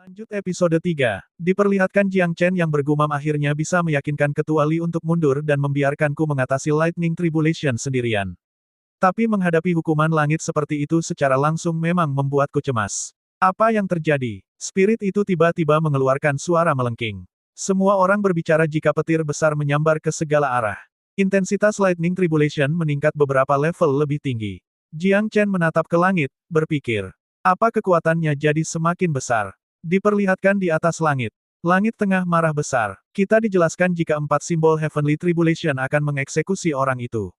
Lanjut episode 3. Diperlihatkan Jiang Chen yang bergumam akhirnya bisa meyakinkan Ketua Li untuk mundur dan membiarkanku mengatasi Lightning Tribulation sendirian. Tapi menghadapi hukuman langit seperti itu secara langsung memang membuatku cemas. Apa yang terjadi? Spirit itu tiba-tiba mengeluarkan suara melengking. Semua orang berbicara jika petir besar menyambar ke segala arah. Intensitas Lightning Tribulation meningkat beberapa level lebih tinggi. Jiang Chen menatap ke langit, berpikir. Apa kekuatannya jadi semakin besar? Diperlihatkan di atas langit. Langit tengah marah besar. Kita dijelaskan jika 4 simbol Heavenly Tribulation akan mengeksekusi orang itu.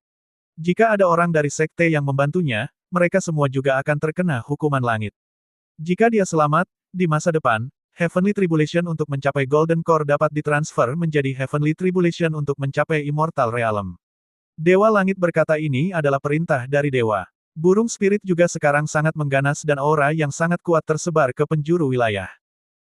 Jika ada orang dari sekte yang membantunya, mereka semua juga akan terkena hukuman langit. Jika dia selamat, di masa depan, Heavenly Tribulation untuk mencapai Golden Core dapat ditransfer menjadi Heavenly Tribulation untuk mencapai Immortal Realm. Dewa Langit berkata ini adalah perintah dari dewa. Burung spirit juga sekarang sangat mengganas dan aura yang sangat kuat tersebar ke penjuru wilayah.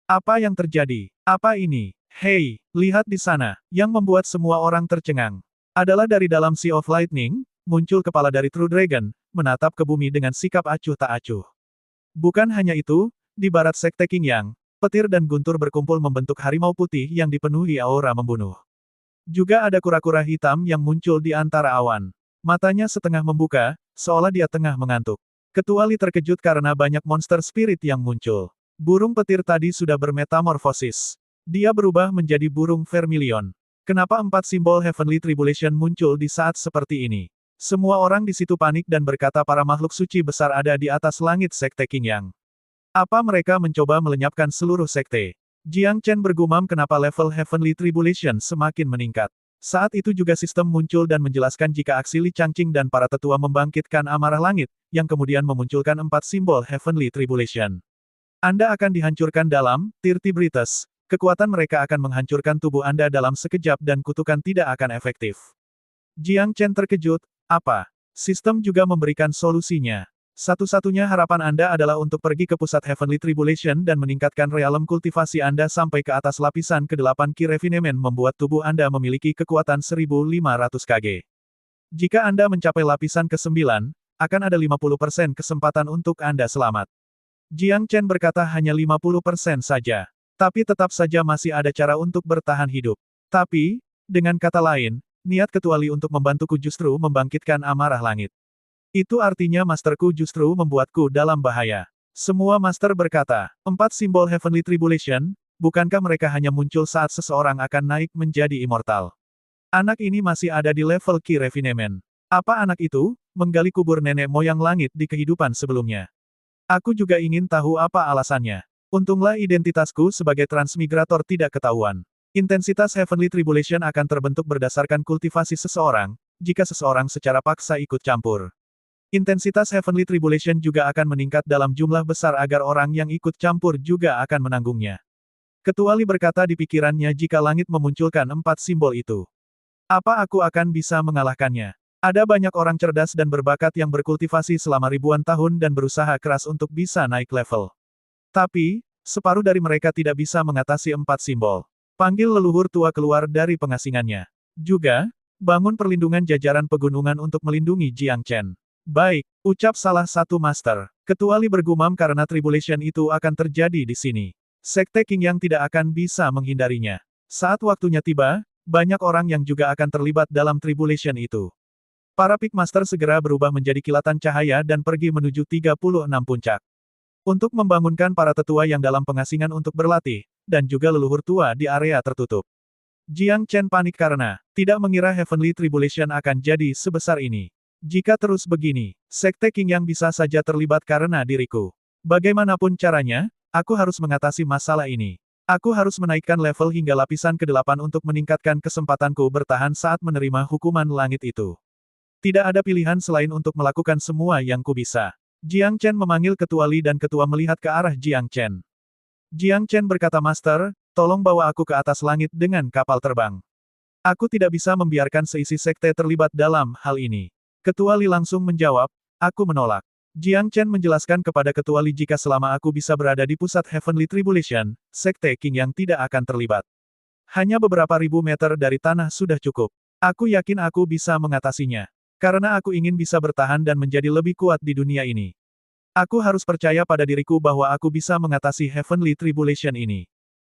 Apa yang terjadi? Apa ini? Hei, lihat di sana. Yang membuat semua orang tercengang adalah dari dalam Sea of Lightning, muncul kepala dari True Dragon, menatap ke bumi dengan sikap acuh tak acuh. Bukan hanya itu, di barat sekte King Yang, petir dan guntur berkumpul membentuk harimau putih yang dipenuhi aura membunuh. Juga ada kura-kura hitam yang muncul di antara awan. Matanya setengah membuka, seolah dia tengah mengantuk. Ketua Li terkejut karena banyak monster spirit yang muncul. Burung petir tadi sudah bermetamorfosis. Dia berubah menjadi burung vermilion. Kenapa 4 simbol Heavenly Tribulation muncul di saat seperti ini? Semua orang di situ panik dan berkata para makhluk suci besar ada di atas langit sekte King Yang. Apa mereka mencoba melenyapkan seluruh sekte? Jiang Chen bergumam kenapa level Heavenly Tribulation semakin meningkat. Saat itu juga sistem muncul dan menjelaskan jika aksi Li Changqing dan para tetua membangkitkan amarah langit, yang kemudian memunculkan 4 simbol Heavenly Tribulation. Anda akan dihancurkan dalam 30 Brites. Kekuatan mereka akan menghancurkan tubuh Anda dalam sekejap dan kutukan tidak akan efektif. Jiang Chen terkejut, apa? Sistem juga memberikan solusinya. Satu-satunya harapan Anda adalah untuk pergi ke pusat Heavenly Tribulation dan meningkatkan realem kultivasi Anda sampai ke atas lapisan ke-8 Ki Refinement membuat tubuh Anda memiliki kekuatan 1500 kg. Jika Anda mencapai lapisan ke-9, akan ada 50% kesempatan untuk Anda selamat. Jiang Chen berkata hanya 50% saja. Tapi tetap saja masih ada cara untuk bertahan hidup. Tapi, dengan kata lain, niat Ketua Li untuk membantuku justru membangkitkan amarah langit. Itu artinya masterku justru membuatku dalam bahaya. Semua master berkata, 4 simbol Heavenly Tribulation, bukankah mereka hanya muncul saat seseorang akan naik menjadi immortal? Anak ini masih ada di level Ki Refinement. Apa anak itu? Menggali kubur nenek moyang langit di kehidupan sebelumnya. Aku juga ingin tahu apa alasannya. Untunglah identitasku sebagai transmigrator tidak ketahuan. Intensitas Heavenly Tribulation akan terbentuk berdasarkan kultivasi seseorang, jika seseorang secara paksa ikut campur. Intensitas Heavenly Tribulation juga akan meningkat dalam jumlah besar agar orang yang ikut campur juga akan menanggungnya. Ketua Li berkata di pikirannya jika langit memunculkan 4 simbol itu. Apa aku akan bisa mengalahkannya? Ada banyak orang cerdas dan berbakat yang berkultivasi selama ribuan tahun dan berusaha keras untuk bisa naik level. Tapi, separuh dari mereka tidak bisa mengatasi 4 simbol. Panggil leluhur tua keluar dari pengasingannya. Juga, bangun perlindungan jajaran pegunungan untuk melindungi Jiang Chen. Baik, ucap salah satu master. Ketua Li bergumam karena tribulation itu akan terjadi di sini. Sekte King Yang tidak akan bisa menghindarinya. Saat waktunya tiba, banyak orang yang juga akan terlibat dalam tribulation itu. Para Peak Master segera berubah menjadi kilatan cahaya dan pergi menuju 36 puncak. Untuk membangunkan para tetua yang dalam pengasingan untuk berlatih, dan juga leluhur tua di area tertutup. Jiang Chen panik karena tidak mengira Heavenly Tribulation akan jadi sebesar ini. Jika terus begini, sekte King Yang bisa saja terlibat karena diriku. Bagaimanapun caranya, aku harus mengatasi masalah ini. Aku harus menaikkan level hingga lapisan ke-8 untuk meningkatkan kesempatanku bertahan saat menerima hukuman langit itu. Tidak ada pilihan selain untuk melakukan semua yang ku bisa. Jiang Chen memanggil Ketua Li dan Ketua melihat ke arah Jiang Chen. Jiang Chen berkata, Master, tolong bawa aku ke atas langit dengan kapal terbang. Aku tidak bisa membiarkan seisi sekte terlibat dalam hal ini. Ketua Li langsung menjawab, aku menolak. Jiang Chen menjelaskan kepada Ketua Li jika selama aku bisa berada di pusat Heavenly Tribulation, sekte King Yang tidak akan terlibat. Hanya beberapa ribu meter dari tanah sudah cukup. Aku yakin aku bisa mengatasinya. Karena aku ingin bisa bertahan dan menjadi lebih kuat di dunia ini. Aku harus percaya pada diriku bahwa aku bisa mengatasi Heavenly Tribulation ini.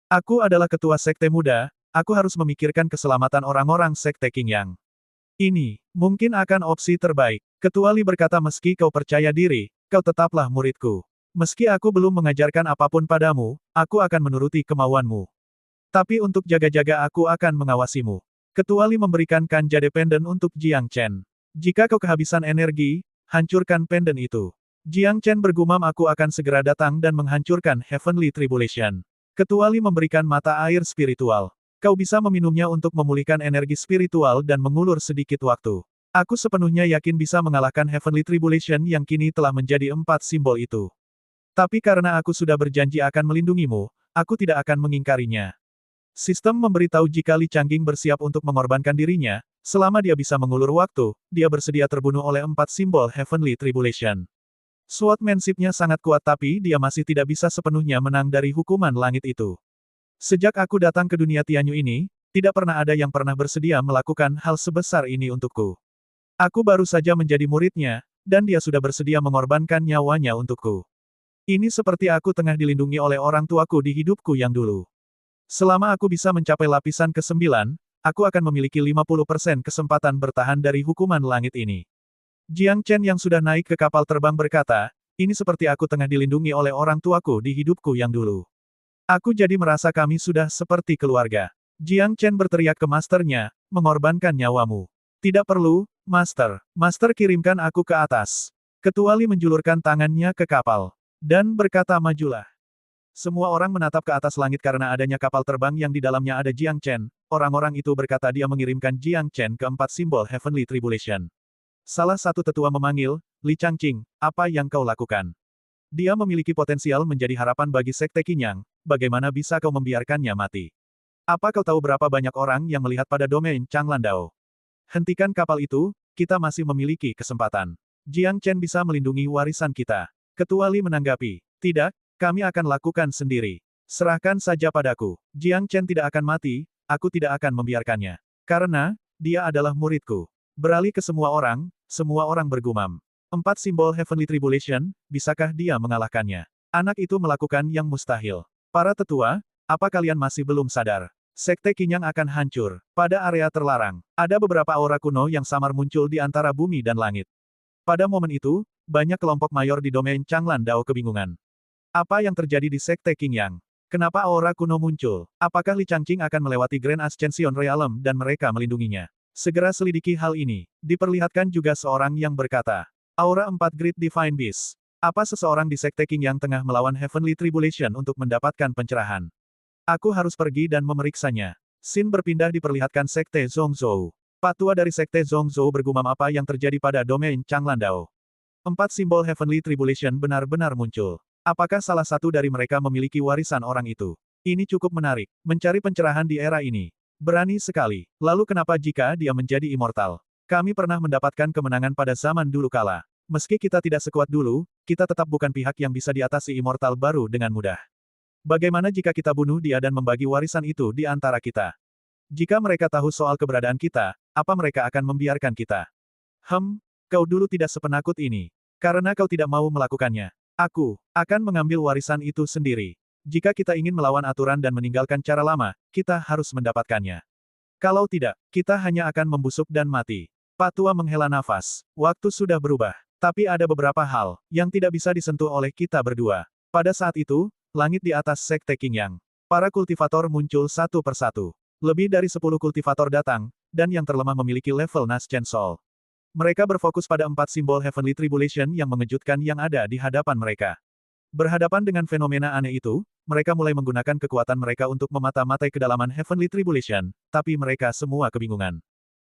Aku adalah ketua sekte muda, aku harus memikirkan keselamatan orang-orang sekte Qingyang. Ini, mungkin akan opsi terbaik. Ketua Li berkata meski kau percaya diri, kau tetaplah muridku. Meski aku belum mengajarkan apapun padamu, aku akan menuruti kemauanmu. Tapi untuk jaga-jaga aku akan mengawasimu. Ketua Li memberikan kanja penden untuk Jiang Chen. Jika kau kehabisan energi, hancurkan penden itu. Jiang Chen bergumam aku akan segera datang dan menghancurkan Heavenly Tribulation. Ketua Li memberikan mata air spiritual. Kau bisa meminumnya untuk memulihkan energi spiritual dan mengulur sedikit waktu. Aku sepenuhnya yakin bisa mengalahkan Heavenly Tribulation yang kini telah menjadi 4 simbol itu. Tapi karena aku sudah berjanji akan melindungimu, aku tidak akan mengingkarinya. Sistem memberitahu jika Li Changjing bersiap untuk mengorbankan dirinya, selama dia bisa mengulur waktu, dia bersedia terbunuh oleh 4 simbol Heavenly Tribulation. Swordsmanship-nya sangat kuat tapi dia masih tidak bisa sepenuhnya menang dari hukuman langit itu. Sejak aku datang ke dunia Tianyu ini, tidak pernah ada yang pernah bersedia melakukan hal sebesar ini untukku. Aku baru saja menjadi muridnya, dan dia sudah bersedia mengorbankan nyawanya untukku. Ini seperti aku tengah dilindungi oleh orang tuaku di hidupku yang dulu. Selama aku bisa mencapai lapisan ke-9, aku akan memiliki 50% kesempatan bertahan dari hukuman langit ini. Jiang Chen yang sudah naik ke kapal terbang berkata, ini seperti aku tengah dilindungi oleh orang tuaku di hidupku yang dulu. Aku jadi merasa kami sudah seperti keluarga. Jiang Chen berteriak ke masternya, mengorbankan nyawamu. Tidak perlu, master. Master kirimkan aku ke atas. Ketua Li menjulurkan tangannya ke kapal. Dan berkata majulah. Semua orang menatap ke atas langit karena adanya kapal terbang yang di dalamnya ada Jiang Chen. Orang-orang itu berkata dia mengirimkan Jiang Chen ke 4 simbol Heavenly Tribulation. Salah satu tetua memanggil, Li Changjing, apa yang kau lakukan? Dia memiliki potensial menjadi harapan bagi sekte Qingyang, bagaimana bisa kau membiarkannya mati? Apa kau tahu berapa banyak orang yang melihat pada domain Changlandao? Hentikan kapal itu, kita masih memiliki kesempatan. Jiang Chen bisa melindungi warisan kita. Ketua Li menanggapi, tidak, kami akan lakukan sendiri. Serahkan saja padaku. Jiang Chen tidak akan mati, aku tidak akan membiarkannya. Karena, dia adalah muridku. Beralih ke semua orang bergumam. 4 simbol Heavenly Tribulation, bisakah dia mengalahkannya? Anak itu melakukan yang mustahil. Para tetua, apa kalian masih belum sadar? Sekte Qingyang akan hancur. Pada area terlarang, ada beberapa aura kuno yang samar muncul di antara bumi dan langit. Pada momen itu, banyak kelompok mayor di domain Changlandao kebingungan. Apa yang terjadi di Sekte Qingyang? Kenapa aura kuno muncul? Apakah Li Changjing akan melewati Grand Ascension Realm dan mereka melindunginya? Segera selidiki hal ini. Diperlihatkan juga seorang yang berkata, Aura 4 Great Divine Beast. Apa seseorang di Sekte Qingyang tengah melawan Heavenly Tribulation untuk mendapatkan pencerahan? Aku harus pergi dan memeriksanya. Xin berpindah diperlihatkan Sekte Zhongzhou. Patua dari Sekte Zhongzhou bergumam apa yang terjadi pada domain Changlandao. 4 simbol Heavenly Tribulation benar-benar muncul. Apakah salah satu dari mereka memiliki warisan orang itu? Ini cukup menarik. Mencari pencerahan di era ini. Berani sekali. Lalu kenapa jika dia menjadi immortal? Kami pernah mendapatkan kemenangan pada zaman dulu kala. Meski kita tidak sekuat dulu, kita tetap bukan pihak yang bisa diatasi immortal baru dengan mudah. Bagaimana jika kita bunuh dia dan membagi warisan itu di antara kita? Jika mereka tahu soal keberadaan kita, apa mereka akan membiarkan kita? Kau dulu tidak sepenakut ini. Karena kau tidak mau melakukannya. Aku akan mengambil warisan itu sendiri. Jika kita ingin melawan aturan dan meninggalkan cara lama, kita harus mendapatkannya. Kalau tidak, kita hanya akan membusuk dan mati. Patua menghela nafas. Waktu sudah berubah. Tapi ada beberapa hal yang tidak bisa disentuh oleh kita berdua. Pada saat itu, langit di atas Sekte Qingyang. Para kultivator muncul satu persatu. Lebih dari 10 kultivator datang, dan yang terlemah memiliki level Naschen Soul. Mereka berfokus pada 4 simbol Heavenly Tribulation yang mengejutkan yang ada di hadapan mereka. Berhadapan dengan fenomena aneh itu, mereka mulai menggunakan kekuatan mereka untuk memata-matai kedalaman Heavenly Tribulation, tapi mereka semua kebingungan.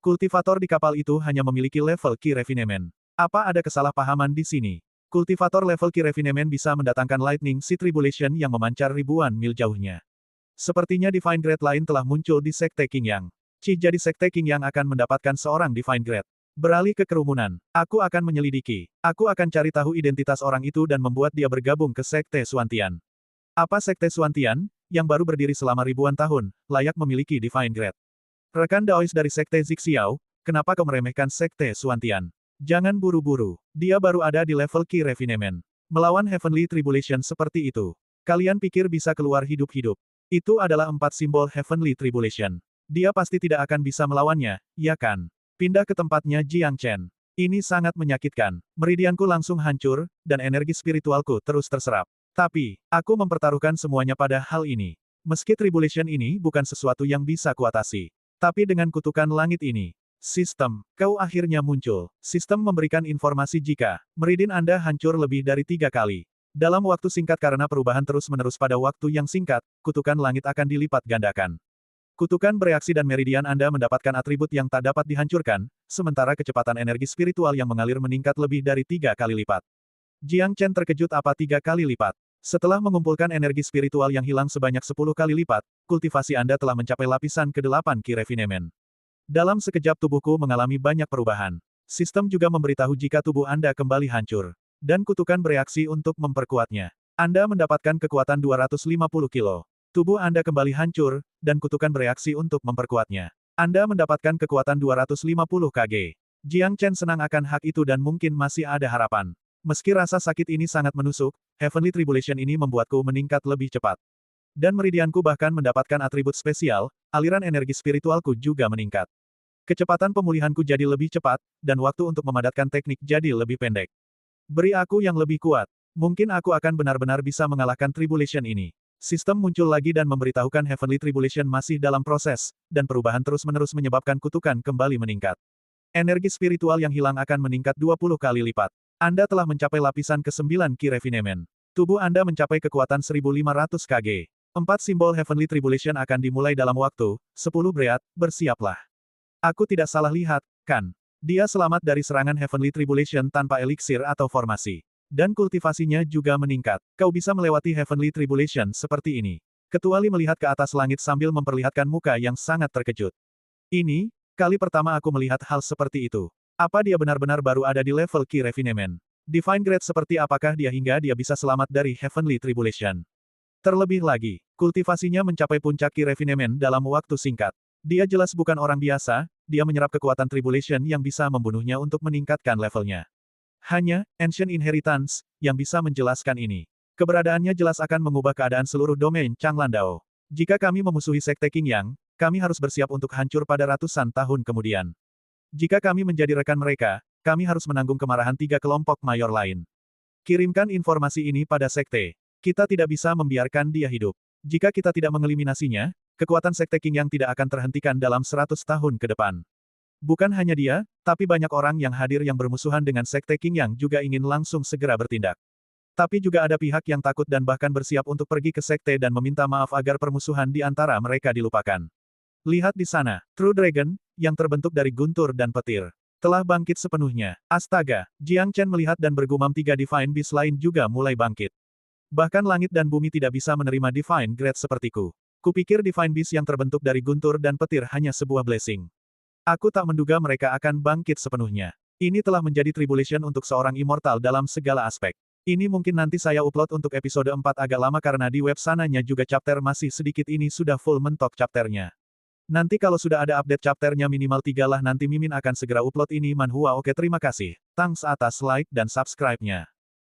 Kultivator di kapal itu hanya memiliki level Ki Refinement. Apa ada kesalahpahaman di sini? Kultivator level Ki Refinement bisa mendatangkan Lightning Sea Tribulation yang memancar ribuan mil jauhnya. Sepertinya Divine Grade lain telah muncul di Sekte Qingyang. Jadi Sekte Qingyang akan mendapatkan seorang Divine Grade. Beralih ke kerumunan. Aku akan menyelidiki. Aku akan cari tahu identitas orang itu dan membuat dia bergabung ke Sekte Xuantian. Apa Sekte Xuantian, yang baru berdiri selama ribuan tahun, layak memiliki Divine Grade? Rekan Daois dari Sekte Zixiao, kenapa kau meremehkan Sekte Xuantian? Jangan buru-buru. Dia baru ada di level Ki Refinement. Melawan Heavenly Tribulation seperti itu. Kalian pikir bisa keluar hidup-hidup? Itu adalah 4 simbol Heavenly Tribulation. Dia pasti tidak akan bisa melawannya, ya kan? Pindah ke tempatnya Jiang Chen. Ini sangat menyakitkan. Meridianku langsung hancur, dan energi spiritualku terus terserap. Tapi, aku mempertaruhkan semuanya pada hal ini. Meski Tribulation ini bukan sesuatu yang bisa kuatasi. Tapi dengan kutukan langit ini, sistem, kau akhirnya muncul. Sistem memberikan informasi jika meridian Anda hancur lebih dari 3 kali. Dalam waktu singkat karena perubahan terus-menerus pada waktu yang singkat, kutukan langit akan dilipat gandakan. Kutukan bereaksi dan meridian Anda mendapatkan atribut yang tak dapat dihancurkan, sementara kecepatan energi spiritual yang mengalir meningkat lebih dari 3 kali lipat. Jiang Chen terkejut apa 3 kali lipat. Setelah mengumpulkan energi spiritual yang hilang sebanyak 10 kali lipat, kultivasi Anda telah mencapai lapisan ke-8 Ki Refinement. Dalam sekejap tubuhku mengalami banyak perubahan. Sistem juga memberitahu jika tubuh Anda kembali hancur. Dan kutukan bereaksi untuk memperkuatnya. Anda mendapatkan kekuatan 250 kilo. Tubuh Anda kembali hancur, dan kutukan bereaksi untuk memperkuatnya. Anda mendapatkan kekuatan 250 kg. Jiang Chen senang akan hak itu dan mungkin masih ada harapan. Meski rasa sakit ini sangat menusuk, Heavenly Tribulation ini membuatku meningkat lebih cepat. Dan meridianku bahkan mendapatkan atribut spesial, aliran energi spiritualku juga meningkat. Kecepatan pemulihanku jadi lebih cepat, dan waktu untuk memadatkan teknik jadi lebih pendek. Beri aku yang lebih kuat. Mungkin aku akan benar-benar bisa mengalahkan Tribulation ini. Sistem muncul lagi dan memberitahukan Heavenly Tribulation masih dalam proses, dan perubahan terus-menerus menyebabkan kutukan kembali meningkat. Energi spiritual yang hilang akan meningkat 20 kali lipat. Anda telah mencapai lapisan ke-9 Ki Refinement. Tubuh Anda mencapai kekuatan 1500 kg. 4 simbol Heavenly Tribulation akan dimulai dalam waktu 10 beat, bersiaplah. Aku tidak salah lihat, kan? Dia selamat dari serangan Heavenly Tribulation tanpa eliksir atau formasi. Dan kultivasinya juga meningkat. Kau bisa melewati Heavenly Tribulation seperti ini. Kecuali melihat ke atas langit sambil memperlihatkan muka yang sangat terkejut. Ini, kali pertama aku melihat hal seperti itu. Apa dia benar-benar baru ada di level Ki Refinement? Divine Grade seperti apakah dia hingga dia bisa selamat dari Heavenly Tribulation? Terlebih lagi, kultivasinya mencapai puncak Ki Refinement dalam waktu singkat. Dia jelas bukan orang biasa, dia menyerap kekuatan Tribulation yang bisa membunuhnya untuk meningkatkan levelnya. Hanya, Ancient Inheritance, yang bisa menjelaskan ini. Keberadaannya jelas akan mengubah keadaan seluruh domain Changlandao. Jika kami memusuhi Sekte Qingyang, kami harus bersiap untuk hancur pada ratusan tahun kemudian. Jika kami menjadi rekan mereka, kami harus menanggung kemarahan 3 kelompok mayor lain. Kirimkan informasi ini pada Sekte. Kita tidak bisa membiarkan dia hidup. Jika kita tidak mengeliminasinya, kekuatan Sekte Qingyang tidak akan terhentikan dalam 100 tahun ke depan. Bukan hanya dia, tapi banyak orang yang hadir yang bermusuhan dengan Sekte Qingyang juga ingin langsung segera bertindak. Tapi juga ada pihak yang takut dan bahkan bersiap untuk pergi ke Sekte dan meminta maaf agar permusuhan di antara mereka dilupakan. Lihat di sana, True Dragon, yang terbentuk dari guntur dan petir, telah bangkit sepenuhnya. Astaga, Jiang Chen melihat dan bergumam 3 Divine Beast lain juga mulai bangkit. Bahkan langit dan bumi tidak bisa menerima Divine Grade sepertiku. Kupikir Divine Beast yang terbentuk dari guntur dan petir hanya sebuah blessing. Aku tak menduga mereka akan bangkit sepenuhnya. Ini telah menjadi Tribulation untuk seorang immortal dalam segala aspek. Ini mungkin nanti saya upload untuk episode 4 agak lama karena di web sananya juga chapter masih sedikit ini sudah full mentok chapternya. Nanti kalau sudah ada update chapternya minimal 3 lah nanti Mimin akan segera upload ini manhwa. Oke terima kasih. Thanks atas like dan subscribe-nya.